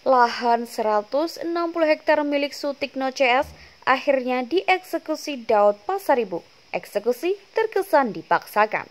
Lahan 160 hektar milik Sutikno CS akhirnya dieksekusi Daud Pasaribu. Eksekusi terkesan dipaksakan.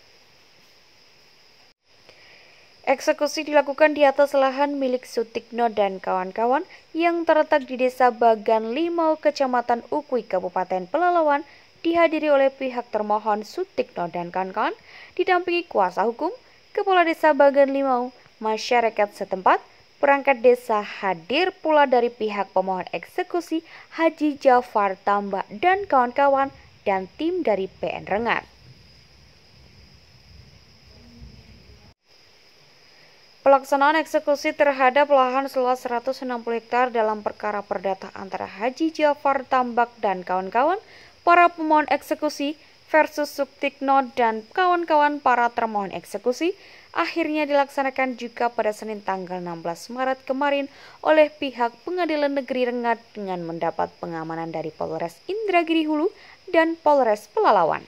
Eksekusi dilakukan di atas lahan milik Sutikno dan kawan-kawan yang terletak di Desa Bagan Limau, Kecamatan Ukui, Kabupaten Pelalawan, dihadiri oleh pihak termohon Sutikno dan kawan-kawan, didampingi kuasa hukum, Kepala Desa Bagan Limau, masyarakat setempat, perangkat desa, hadir pula dari pihak pemohon eksekusi Haji Jafar Tambak dan kawan-kawan, dan tim dari PN Rengat. Pelaksanaan eksekusi terhadap lahan seluas 160 hektar dalam perkara perdata antara Haji Jafar Tambak dan kawan-kawan, para pemohon eksekusi versus Sutikno dan kawan-kawan para termohon eksekusi akhirnya dilaksanakan juga pada Senin tanggal 16 Maret kemarin oleh pihak Pengadilan Negeri Rengat dengan mendapat pengamanan dari Polres Indragiri Hulu dan Polres Pelalawan.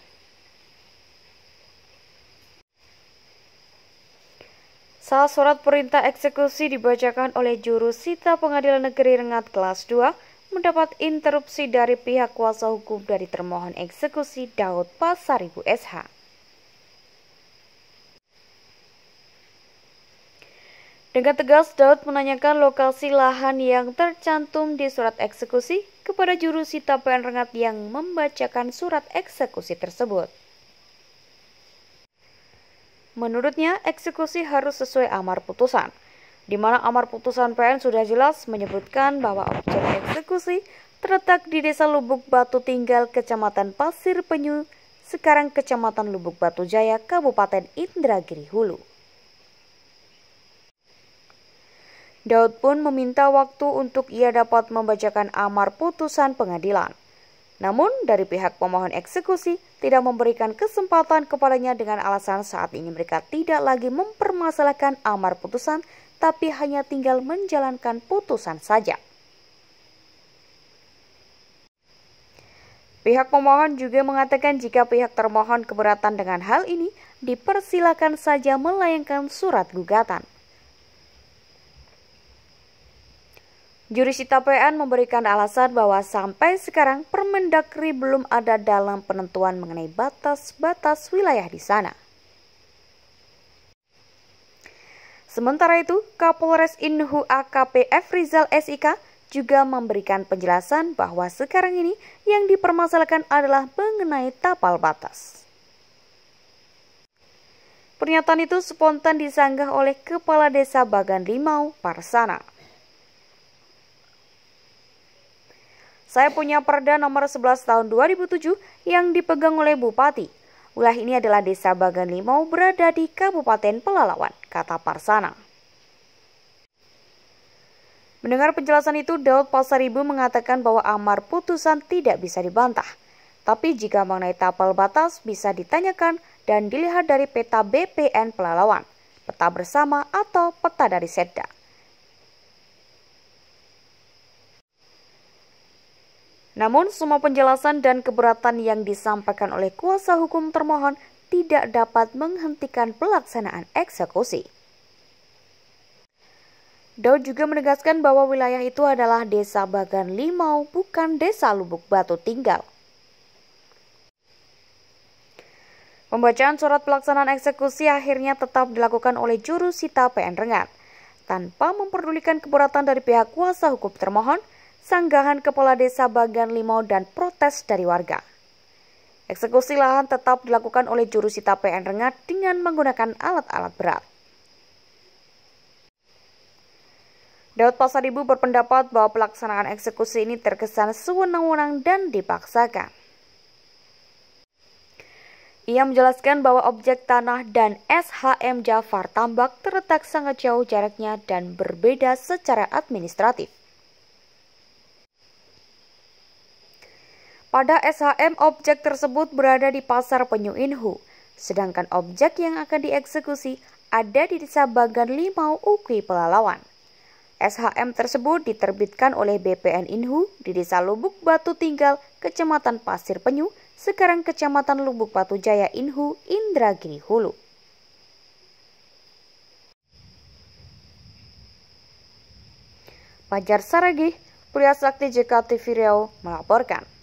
Saat surat perintah eksekusi dibacakan oleh juru sita Pengadilan Negeri Rengat kelas 2, mendapat interupsi dari pihak kuasa hukum dari termohon eksekusi Daud Pasaribu SH. Dengan tegas, Daud menanyakan lokasi lahan yang tercantum di surat eksekusi kepada juru sita PN Rengat yang membacakan surat eksekusi tersebut. Menurutnya, eksekusi harus sesuai amar putusan, di mana amar putusan PN sudah jelas menyebutkan bahwa objek eksekusi terletak di Desa Lubuk Batu Tinggal, Kecamatan Pasir Penyu, sekarang Kecamatan Lubuk Batu Jaya, Kabupaten Indragiri Hulu. Daud pun meminta waktu untuk ia dapat membacakan amar putusan pengadilan. Namun, dari pihak pemohon eksekusi tidak memberikan kesempatan kepadanya dengan alasan saat ini mereka tidak lagi mempermasalahkan amar putusan, tapi hanya tinggal menjalankan putusan saja. Pihak pemohon juga mengatakan jika pihak termohon keberatan dengan hal ini, dipersilakan saja melayangkan surat gugatan. Juru sita PN memberikan alasan bahwa sampai sekarang Permendagri belum ada dalam penentuan mengenai batas-batas wilayah di sana. Sementara itu, Kapolres Inhu AKP F. Rizal SIK juga memberikan penjelasan bahwa sekarang ini yang dipermasalahkan adalah mengenai tapal batas. Pernyataan itu spontan disanggah oleh Kepala Desa Bagan Limau, Parsana. Saya punya Perda nomor 11 tahun 2007 yang dipegang oleh Bupati. Wilayah ini adalah Desa Bagan Limau berada di Kabupaten Pelalawan, kata Parsana. Mendengar penjelasan itu, Daud Pasaribu mengatakan bahwa amar putusan tidak bisa dibantah. Tapi jika mengenai tapal batas bisa ditanyakan dan dilihat dari peta BPN Pelalawan, peta bersama atau peta dari Setda. Namun, semua penjelasan dan keberatan yang disampaikan oleh kuasa hukum termohon tidak dapat menghentikan pelaksanaan eksekusi. Daud juga menegaskan bahwa wilayah itu adalah Desa Bagan Limau, bukan Desa Lubuk Batu Tinggal. Pembacaan surat pelaksanaan eksekusi akhirnya tetap dilakukan oleh juru sita PN Rengat, tanpa memperdulikan keberatan dari pihak kuasa hukum termohon, sanggahan Kepala Desa Bagan Limau, dan protes dari warga. Eksekusi lahan tetap dilakukan oleh juru sita PN Rengat dengan menggunakan alat-alat berat. Daud Pasaribu berpendapat bahwa pelaksanaan eksekusi ini terkesan sewenang-wenang dan dipaksakan. Ia menjelaskan bahwa objek tanah dan SHM Jafar Tambak terletak sangat jauh jaraknya dan berbeda secara administratif. Pada SHM, objek tersebut berada di Pasar Penyu Inhu, sedangkan objek yang akan dieksekusi ada di Desa Bagan Limau, Ukui, Pelalawan. SHM tersebut diterbitkan oleh BPN Inhu di Desa Lubuk Batu Tinggal, Kecamatan Pasir Penyu, sekarang Kecamatan Lubuk Batu Jaya Inhu, Indragiri Hulu. Fajar Saragih, Pria Sakti JKTV Riau melaporkan.